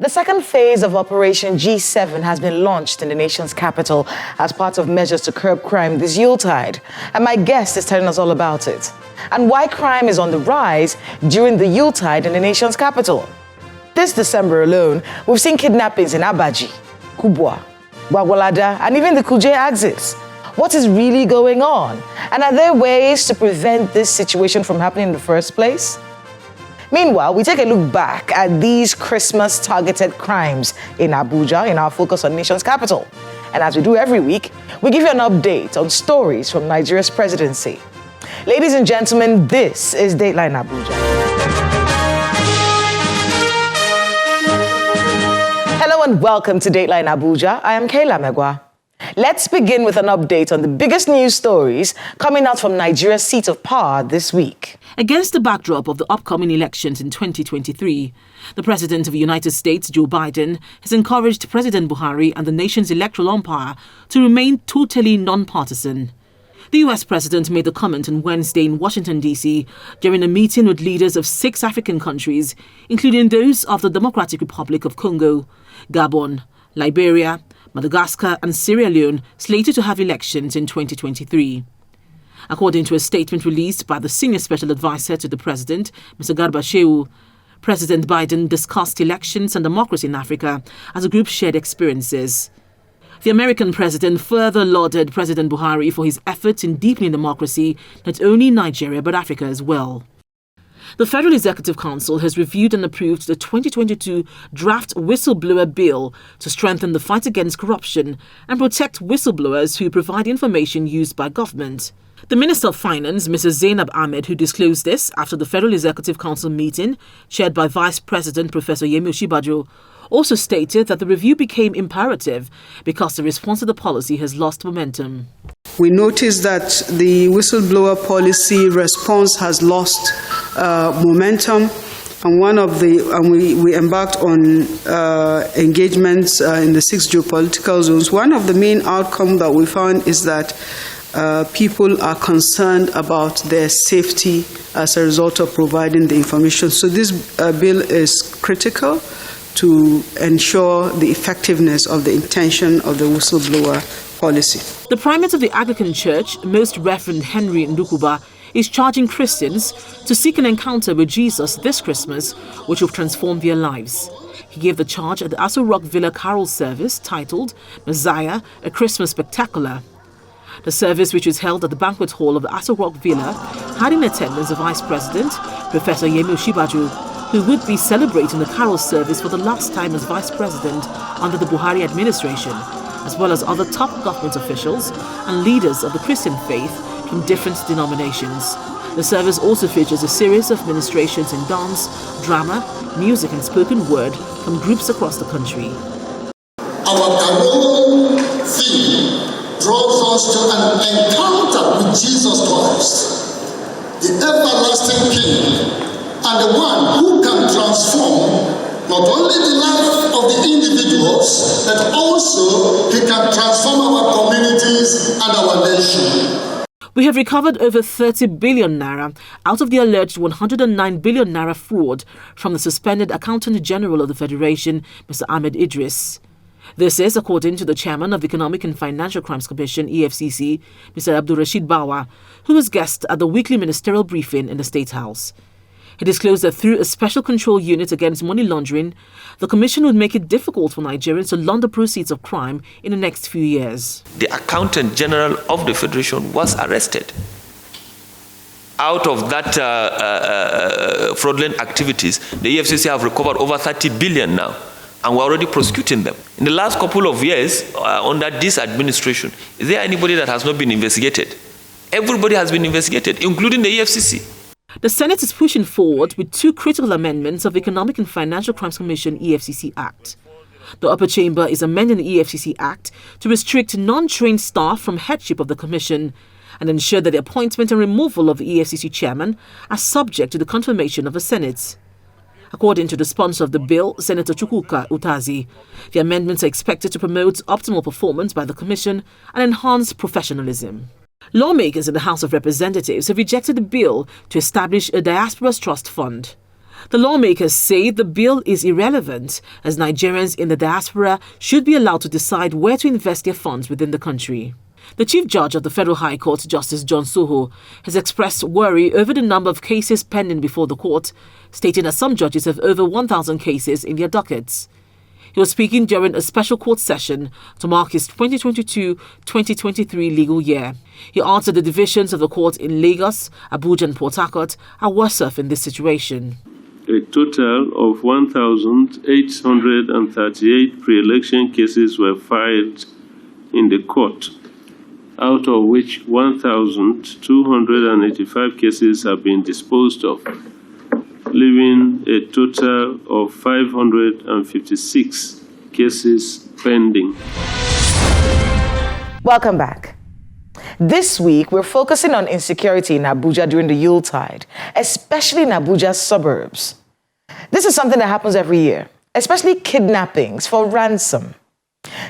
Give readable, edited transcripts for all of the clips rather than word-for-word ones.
The second phase of Operation G7 has been launched in the nation's capital as part of measures to curb crime this Yuletide. And my guest is telling us all about it and why crime is on the rise during the Yuletide in the nation's capital. This December alone, we've seen kidnappings in Abuja, Kubwa, Gwagwalada, and even the Kuje axis. What is really going on? And are there ways to prevent this situation from happening in the first place? Meanwhile, we take a look back at these Christmas-targeted crimes in Abuja in our focus on nation's capital. And as we do every week, we give you an update on stories from Nigeria's presidency. Ladies and gentlemen, this is Dateline Abuja. Hello and welcome to Dateline Abuja. I am Kayla Megwa. Let's begin with an update on the biggest news stories coming out from Nigeria's seat of power this week. Against the backdrop of the upcoming elections in 2023, the President of the United States, Joe Biden, has encouraged President Buhari and the nation's electoral umpire to remain totally non-partisan. The US President made the comment on Wednesday in Washington, D.C. during a meeting with leaders of 6 African countries, including those of the Democratic Republic of Congo, Gabon, Liberia, Madagascar and Sierra Leone, slated to have elections in 2023. According to a statement released by the senior special advisor to the president, Mr. Garba Shehu, President Biden discussed elections and democracy in Africa as a group shared experiences. The American president further lauded President Buhari for his efforts in deepening democracy, not only in Nigeria but Africa as well. The Federal Executive Council has reviewed and approved the 2022 draft whistleblower bill to strengthen the fight against corruption and protect whistleblowers who provide information used by government. The Minister of Finance, Mrs. Zainab Ahmed, who disclosed this after the Federal Executive Council meeting chaired by Vice President Professor Yemi Osinbajo, also stated that the review became imperative because the response to the policy has lost momentum. We noticed that the whistleblower policy response has lost momentum, and we embarked on engagements in the 6 geopolitical zones. One of the main outcomes that we found is that people are concerned about their safety as a result of providing the information. So this bill is critical to ensure the effectiveness of the intention of the whistleblower policy. The primate of the Anglican Church, Most Reverend Henry Ndukuba, is charging Christians to seek an encounter with Jesus this Christmas, which will transform their lives. He gave the charge at the Aso Rock Villa Carol service titled Messiah, a Christmas Spectacular. The service, which was held at the banquet hall of the Aso Rock Villa, had in attendance the Vice President, Professor Yemi Osinbajo, who would be celebrating the carol service for the last time as Vice President under the Buhari administration, as well as other top government officials and leaders of the Christian faith from different denominations. The service also features a series of ministrations in dance, drama, music and spoken word from groups across the country. Our carol theme draws us to an encounter with Jesus Christ, the everlasting King, and the one who can transform not only the life of the individuals, but also he can transform our communities and our nation. We have recovered over 30 billion naira out of the alleged 109 billion naira fraud from the suspended Accountant General of the Federation, Mr. Ahmed Idris. This is according to the chairman of the Economic and Financial Crimes Commission, EFCC, Mr. Abdulrashid Bawa, who was guest at the weekly ministerial briefing in the State House. He disclosed that through a special control unit against money laundering, the Commission would make it difficult for Nigerians to launder proceeds of crime in the next few years. The Accountant General of the Federation was arrested. Out of that fraudulent activities, the EFCC have recovered over 30 billion now, and we're already prosecuting them. In the last couple of years, under this administration, is there anybody that has not been investigated? Everybody has been investigated, including the EFCC. The Senate is pushing forward with 2 critical amendments of the Economic and Financial Crimes Commission EFCC Act. The upper chamber is amending the EFCC Act to restrict non-trained staff from headship of the commission and ensure that the appointment and removal of the EFCC chairman are subject to the confirmation of the Senate. According to the sponsor of the bill, Senator Chukwuka Utazi, the amendments are expected to promote optimal performance by the commission and enhance professionalism. Lawmakers in the House of Representatives have rejected the bill to establish a diaspora's trust fund. The lawmakers say the bill is irrelevant, as Nigerians in the diaspora should be allowed to decide where to invest their funds within the country. The Chief Judge of the Federal High Court, Justice John Soho, has expressed worry over the number of cases pending before the court, stating that some judges have over 1,000 cases in their dockets. He was speaking during a special court session to mark his 2022-2023 legal year. He answered the divisions of the court in Lagos, Abuja and Port Harcourt are worse off in this situation. A total of 1,838 pre-election cases were filed in the court, out of which 1,285 cases have been disposed of, leaving a total of 556 cases pending. Welcome back. This week, we're focusing on insecurity in Abuja during the Yuletide, especially in Abuja's suburbs. This is something that happens every year, especially kidnappings for ransom.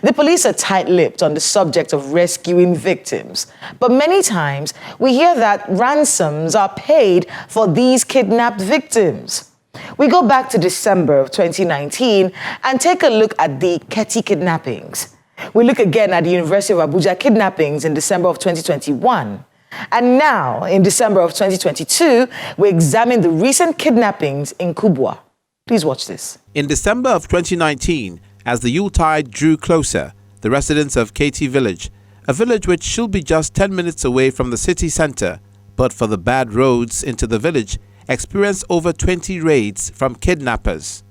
The police are tight-lipped on the subject of rescuing victims, but many times we hear that ransoms are paid for these kidnapped victims. We go back to December of 2019 and take a look at the Ketty kidnappings. We look again at the University of Abuja kidnappings in December of 2021. And now, in December of 2022, we examine the recent kidnappings in Kubwa. Please watch this. In December of 2019, as the Yuletide drew closer, the residents of Ketty Village, a village which should be just 10 minutes away from the city center, but for the bad roads into the village, experienced over 20 raids from kidnappers.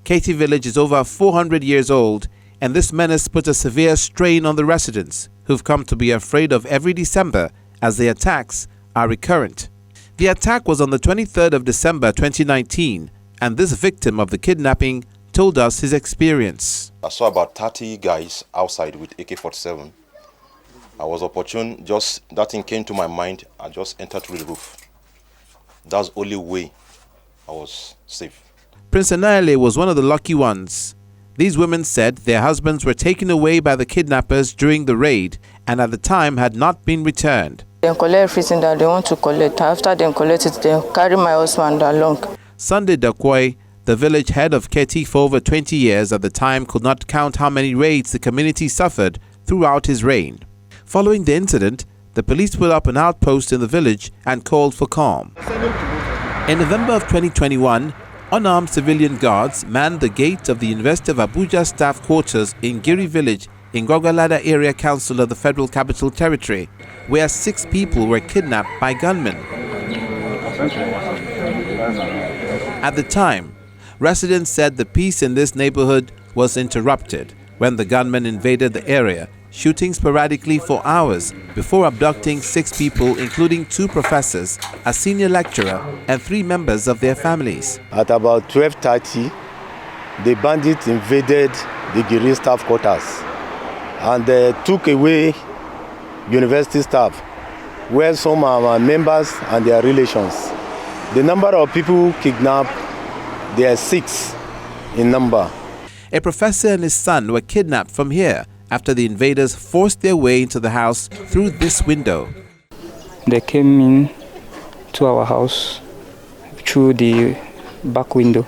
Ketty Village is over 400 years old, and this menace put a severe strain on the residents, who've come to be afraid of every December as the attacks are recurrent. The attack was on the 23rd of December 2019, and this victim of the kidnapping told us his experience. I saw about 30 guys outside with AK-47. I was opportune, just that thing came to my mind, I just entered through the roof. That's the only way I was safe. Prince Anayele was one of the lucky ones. These women said their husbands were taken away by the kidnappers during the raid and at the time had not been returned. They collect everything that they want to collect. After they collect it, they carry my husband along. Sunday Dakwoi, the village head of Ketty for over 20 years at the time, could not count how many raids the community suffered throughout his reign. Following the incident, the police put up an outpost in the village and called for calm. In November of 2021, unarmed civilian guards manned the gate of the University of Abuja staff quarters in Giri village in Gwagwalada Area Council of the Federal Capital Territory, where 6 people were kidnapped by gunmen. At the time, residents said the peace in this neighborhood was interrupted when the gunmen invaded the area, shooting sporadically for hours before abducting 6 people, including 2 professors, a senior lecturer, and 3 members of their families. At about 12:30, the bandits invaded the Giri staff quarters and took away university staff, where some are members and their relations. The number of people kidnapped, they are 6 in number. A professor and his son were kidnapped from here after the invaders forced their way into the house through this window. They came in to our house through the back window,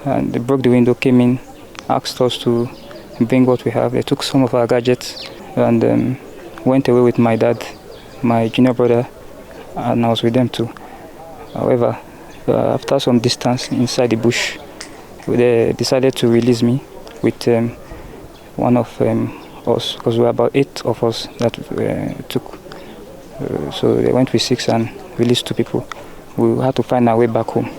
and they broke the window, came in, asked us to bring what we have. They took some of our gadgets and went away with my dad, my junior brother, and I was with them too. However, after some distance inside the bush, they decided to release me with one of us, because we were about 8 of us that took. So they went with 6 and released 2 people. We had to find our way back home.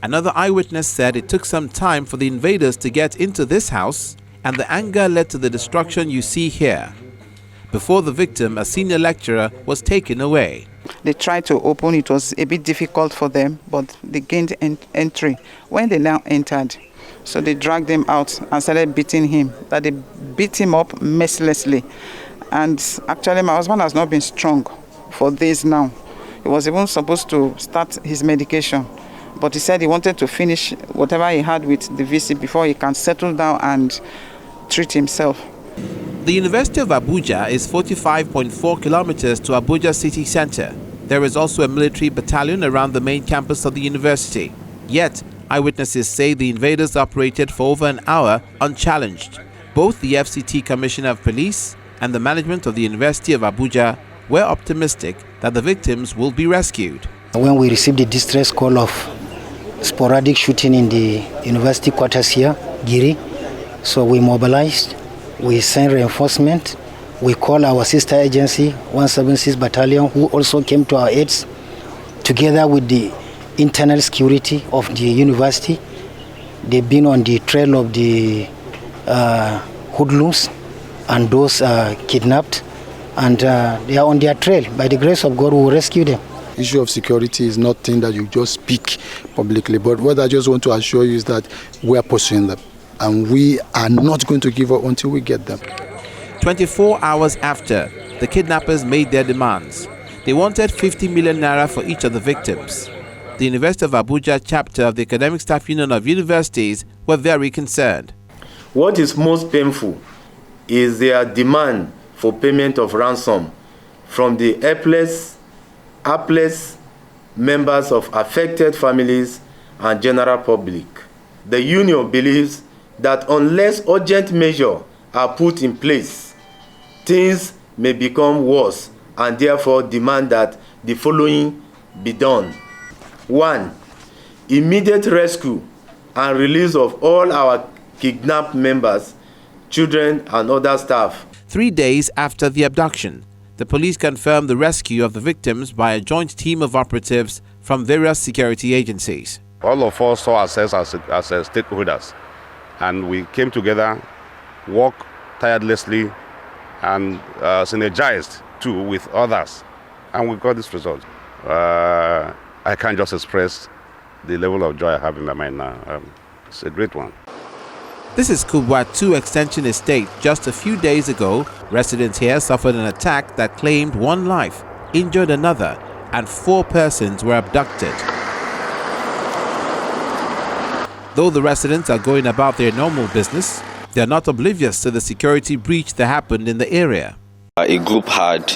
Another eyewitness said it took some time for the invaders to get into this house, and the anger led to the destruction you see here. Before the victim, a senior lecturer, was taken away. They tried to open, it was a bit difficult for them, but they gained entry. When they now entered, so they dragged him out and started beating him. That they beat him up mercilessly. And actually my husband has not been strong for this now. He was even supposed to start his medication, but he said he wanted to finish whatever he had with the VC before he can settle down and treat himself. The University of Abuja is 45.4 kilometers to Abuja city center. There is also a military battalion around the main campus of the university. Yet, eyewitnesses say the invaders operated for over an hour unchallenged. Both the FCT Commissioner of Police and the management of the University of Abuja were optimistic that the victims will be rescued. When we received the distress call of sporadic shooting in the university quarters here, Giri, so we mobilized, we sent reinforcement, we called our sister agency, 176 Battalion, who also came to our aids, together with the internal security of the university. They've been on the trail of the hoodlums and those kidnapped, and they are on their trail. By the grace of God, we will rescue them. Issue of security is not thing that you just speak publicly, but what I just want to assure you is that we are pursuing them, and we are not going to give up until we get them. 24 hours after, the kidnappers made their demands. They wanted 50 million naira for each of the victims. The University of Abuja chapter of the Academic Staff Union of Universities were very concerned. What is most painful is their demand for payment of ransom from the hapless members of affected families and general public. The union believes that unless urgent measures are put in place, things may become worse, and therefore demand that the following be done. 1. Immediate rescue and release of all our kidnapped members, children and other staff. 3 days after the abduction, the police confirmed the rescue of the victims by a joint team of operatives from various security agencies. All of us saw ourselves as stakeholders, and we came together, worked tirelessly, and synergized too with others, and we got this result. I can't just express the level of joy I have in my mind now. It's a great one. This is Kubwa 2 Extension Estate. Just a few days ago, residents here suffered an attack that claimed one life, injured another, and 4 persons were abducted. Though the residents are going about their normal business, they are not oblivious to the security breach that happened in the area. A group had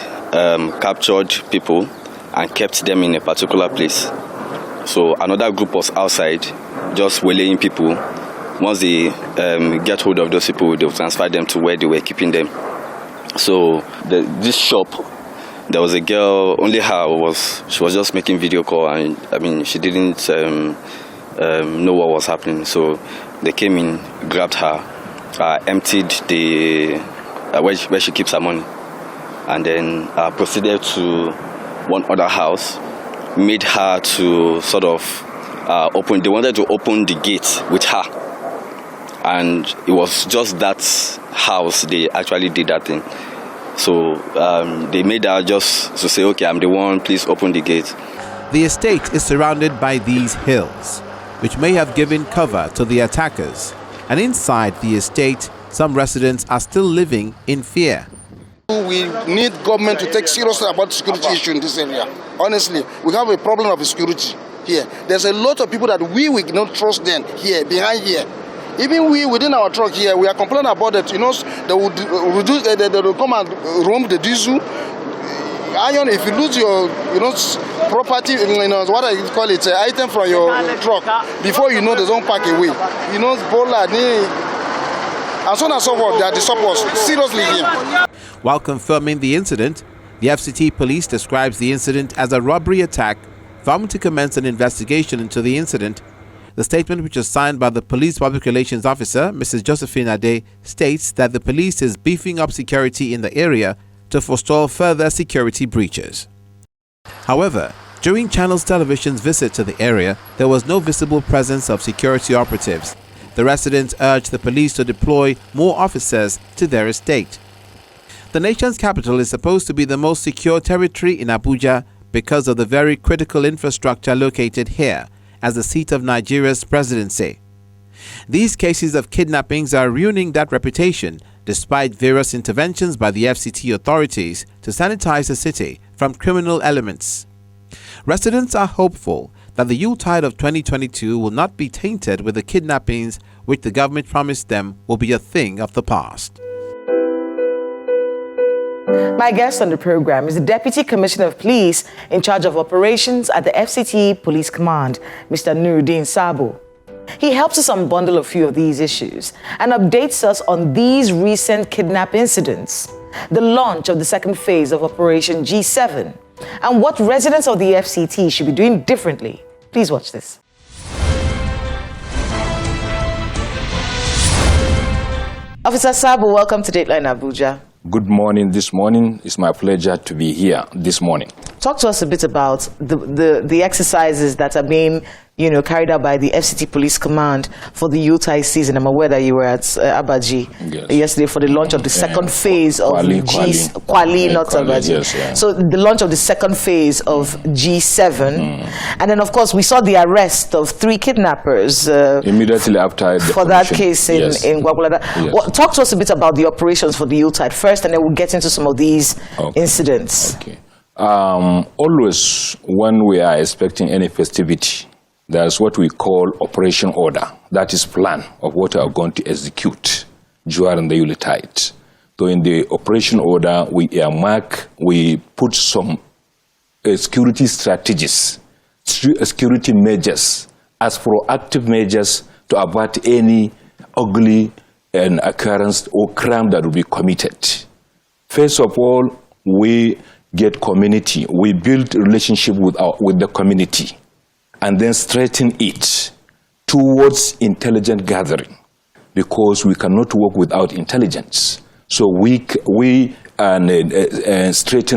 captured people and kept them in a particular place. So another group was outside, just waylaying people. Once they get hold of those people, they will transfer them to where they were keeping them. So this shop, there was a girl, only her she was just making video call, and I mean she didn't know what was happening. So they came in, grabbed her, emptied the where she keeps her money, and then proceeded to one other house, made her to sort of open. They wanted to open the gate with her, and it was just that house they actually did that thing. So they made her just to say, okay, I'm the one, please open the gate. The estate is surrounded by these hills, which may have given cover to the attackers. And inside the estate, some residents are still living in fear. We need government to take seriously about the security issue in this area. Honestly, we have a problem of security here. There's a lot of people that we not trust them here, behind here. Even we within our truck here, we are complaining about that. You know, they will reduce, they will come and roam the diesel. Iron, if you lose your, property, what I call it, item from your truck, before you know, they don't pack away. Bola, and so on and so forth. They are disturbing us seriously here. While confirming the incident, the FCT police describes the incident as a robbery attack, vowing to commence an investigation into the incident. The statement, which was signed by the police public relations officer, Mrs. Josephine Ade, states that the police is beefing up security in the area to forestall further security breaches. However, during Channels Television's visit to the area, there was no visible presence of security operatives. The residents urged the police to deploy more officers to their estate. The nation's capital is supposed to be the most secure territory in Abuja because of the very critical infrastructure located here as the seat of Nigeria's presidency. These cases of kidnappings are ruining that reputation despite various interventions by the FCT authorities to sanitize the city from criminal elements. Residents are hopeful that the Yuletide of 2022 will not be tainted with the kidnappings which the government promised them will be a thing of the past. My guest on the program is the Deputy Commissioner of Police in charge of operations at the FCT Police Command, Mr. Nuruddin Sabo. He helps us unbundle a few of these issues and updates us on these recent kidnap incidents, the launch of the second phase of Operation G7, and what residents of the FCT should be doing differently. Please watch this. Officer Sabo, welcome to Dateline Abuja. Good morning. This morning, it's my pleasure to be here this morning. Talk to us a bit about the exercises that are being, carried out by the FCT Police Command for the Yuletide season. I'm aware that you were at Abuja yesterday for the launch of the second phase of Kwali, not Abuja. Yes, yeah. So the launch of the second phase of G7. And then, of course, we saw the arrest of 3 kidnappers. Immediately after for that case in Gwagwalada. Yes. Well, talk to us a bit about the operations for the Yuletide first, and then we'll get into some of these incidents. Okay. Always when we are expecting any festivity, there's what we call operation order. That is plan of what we are going to execute during the Yuletide. So in the operation order, we put some security strategies, security measures as proactive measures to avert any ugly occurrence or crime that will be committed. First of all, we get community. We build relationship with the community and then strengthen it towards intelligent gathering, because we cannot work without intelligence. So we strengthen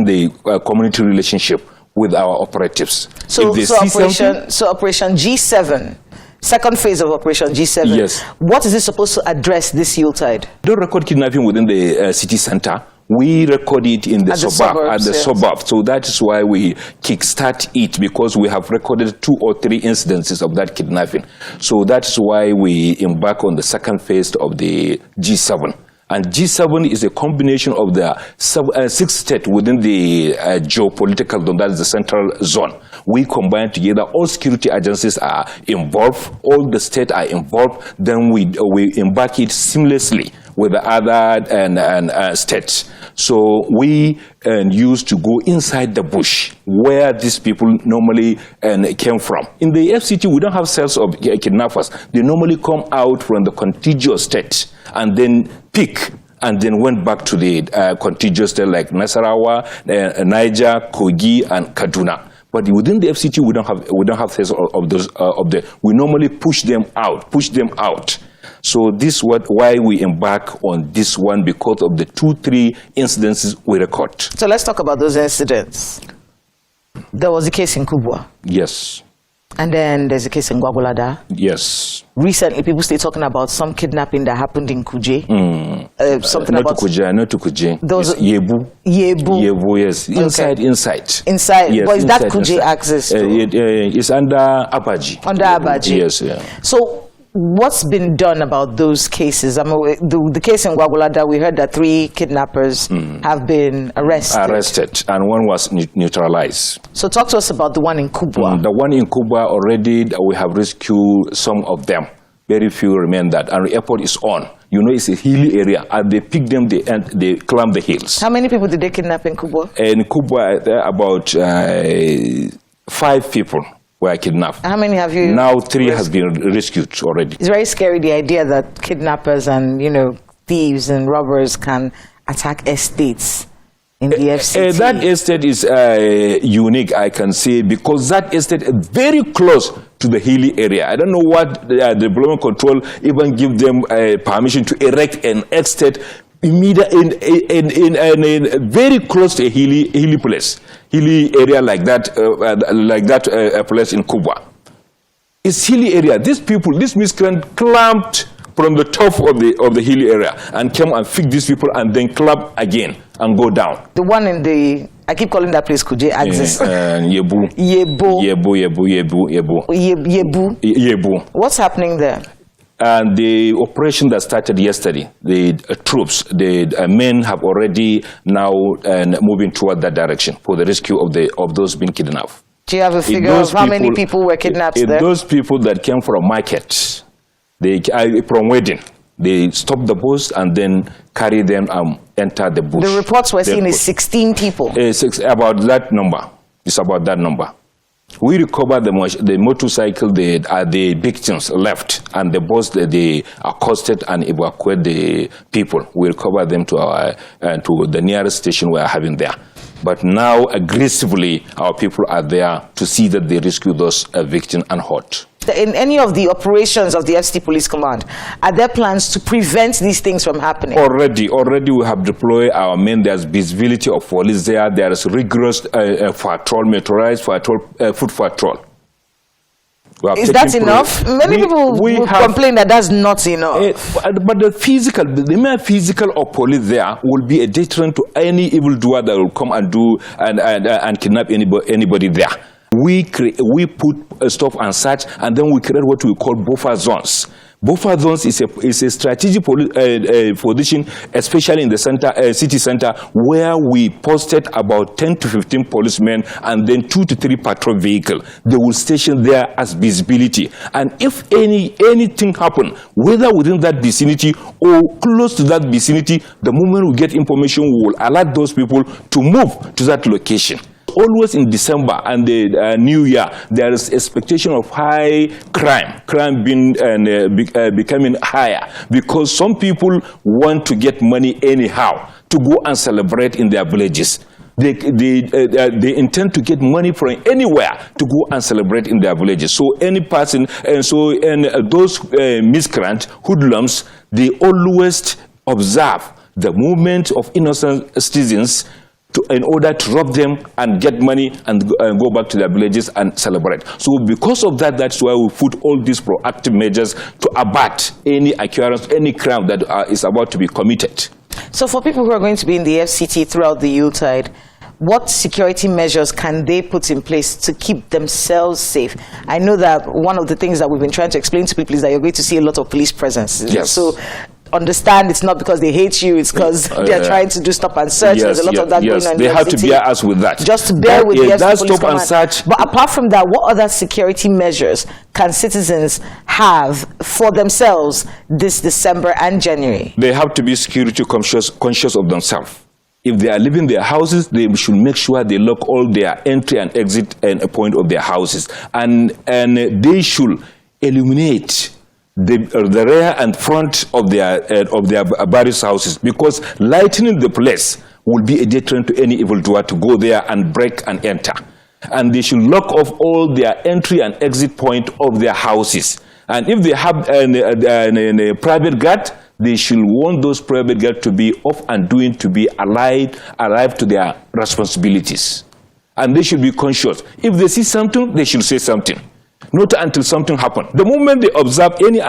the community relationship with our operatives. So Operation G7, second phase of Operation G7. Yes. What is it supposed to address this Yuletide? Don't record kidnapping within the city center. We record it in the suburbs. So that is why we kickstart it, because we have recorded 2 or 3 incidences of that kidnapping. So that is why we embark on the second phase of the G7. And G7 is a combination of the 6 states within the geopolitical zone, that is the central zone. We combine together, all security agencies are involved, all the states are involved, then we embark it seamlessly with the other states. So we used to go inside the bush where these people normally came from. In the FCT, we don't have cells of kidnappers. They normally come out from the contiguous state and then pick and then went back to the contiguous state like Nasarawa, Niger, Kogi, and Kaduna. But within the FCT, we don't have cells of those. We normally push them out. So this is why we embark on this one, because of the 2-3 incidences we record. So let's talk about those incidents. There was a case in Kubwa. Yes. And then there's a case in Gwagwalada. Yes. Recently, people stay talking about some kidnapping that happened in Kuje. Something not about to Kuje. Those Yebu. Yebu, yes. Inside. Yes, but is that Kuje access to? It's under Abaji. Under Abaji. Yes, yeah. So what's been done about those cases? I mean, the case in Gwagwalada, we heard that 3 kidnappers have been arrested. And one was neutralized. So talk to us about the one in Kubwa. The one in Kubwa, already we have rescued some of them. Very few remain that. And the airport is on. It's a hilly area. And they pick them, they climb the hills. How many people did they kidnap in Kubwa? In Kubwa, about 5 people were kidnapped. How many have you? Now 3 has been rescued already. It's very scary, the idea that kidnappers and, thieves and robbers can attack estates in the FCT. That estate is unique, I can say, because that estate is very close to the hilly area. I don't know what the development control even give them permission to erect an estate in very close to a hilly place, hilly area like that place in Kubwa. It's hilly area. These miscreants climbed from the top of the hilly area and came and picked these people and then climb again and go down. The one in the, I keep calling that place Kuje Axis. Yebu. Yebu. What's happening there? And the operation that started yesterday, the troops, the men have already now moving toward that direction for the rescue of those being kidnapped. Do you have a figure of how many people were kidnapped there? Those people that came from market, from wedding, They stop the bus and then carry them and enter the bush. The reports we're seeing is 16 people. It's about that number. It's about that number. We recover the motorcycle, the victims left, and the bus they accosted and evacuated the people. We recover them to the nearest station we are having there. But now, aggressively, our people are there to see that they rescue those victims and hurt. In any of the operations of the FCT Police Command, are there plans to prevent these things from happening? Already we have deployed our men. There's visibility of police there. There is rigorous patrol, motorized patrol, foot patrol. Is that enough? Many people will complain that that's not enough. But the mere physical of police there will be a deterrent to any evildoer that will come and do and kidnap anybody there. We put stuff and such, and then we create what we call buffer zones. Buffer zones is a strategic position, especially in the city center, where we posted about 10 to 15 policemen and then 2 to 3 patrol vehicles. They will station there as visibility. And if anything happen, whether within that vicinity or close to that vicinity, the moment we get information, we will alert those people to move to that location. Always in December and the New Year, there is expectation of high crime being becoming higher, because some people want to get money anyhow to go and celebrate in their villages. They intend to get money from anywhere to go and celebrate in their villages. So any person, and those miscreants, hoodlums, they always observe the movement of innocent citizens in order to rob them and get money and go back to their villages and celebrate. So because of that, that's why we put all these proactive measures to abate any occurrence, any crime that is about to be committed. So for people who are going to be in the FCT throughout the Yuletide, what security measures can they put in place to keep themselves safe? I know that one of the things that we've been trying to explain to people is that you're going to see a lot of police presence. Yes. So understand it's not because they hate you, it's because they're trying to do stop and search. There's a lot of that going on. They have to bear us with that. Just to bear with the that police stop and search. But apart from that, what other security measures can citizens have for themselves this December and January? They have to be security conscious of themselves. If they are leaving their houses, they should make sure they lock all their entry and exit and point of their houses, and they should illuminate the rear and front of their various houses, because lightening the place will be a deterrent to any evildoer to go there and break and enter. And they should lock off all their entry and exit point of their houses. And if they have a private guard, they should want those private guards to be off and doing, to be alive to their responsibilities. And they should be conscious. If they see something, they should say something. Not until something happens. The moment they observe any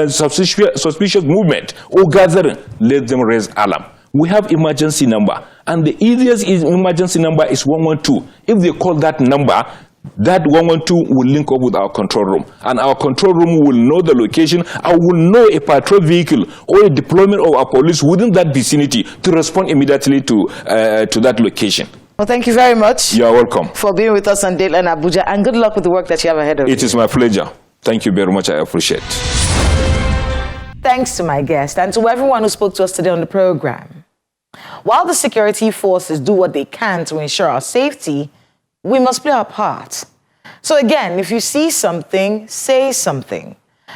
suspicious movement or gathering, let them raise alarm. We have emergency number, and the easiest emergency number is 112. If they call that number, that 112 will link up with our control room, and our control room will know the location and will know a patrol vehicle or a deployment of our police within that vicinity to respond immediately to that location. Well, thank you very much. You are welcome. For being with us on Dateline Abuja, and good luck with the work that you have ahead of you. It is my pleasure. Thank you very much. I appreciate it. Thanks to my guest and to everyone who spoke to us today on the program. While the security forces do what they can to ensure our safety, we must play our part. So again, if you see something, say something.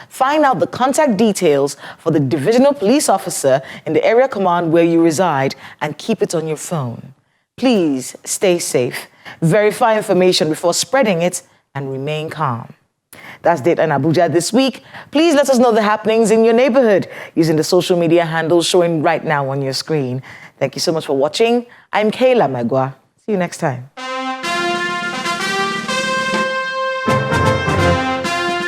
Find out the contact details for the divisional police officer in the area command where you reside and keep it on your phone. Please stay safe, verify information before spreading it, and remain calm. That's Dateline Abuja this week. Please let us know the happenings in your neighborhood using the social media handles showing right now on your screen. Thank you so much for watching. I'm Kayla Magua. See you next time.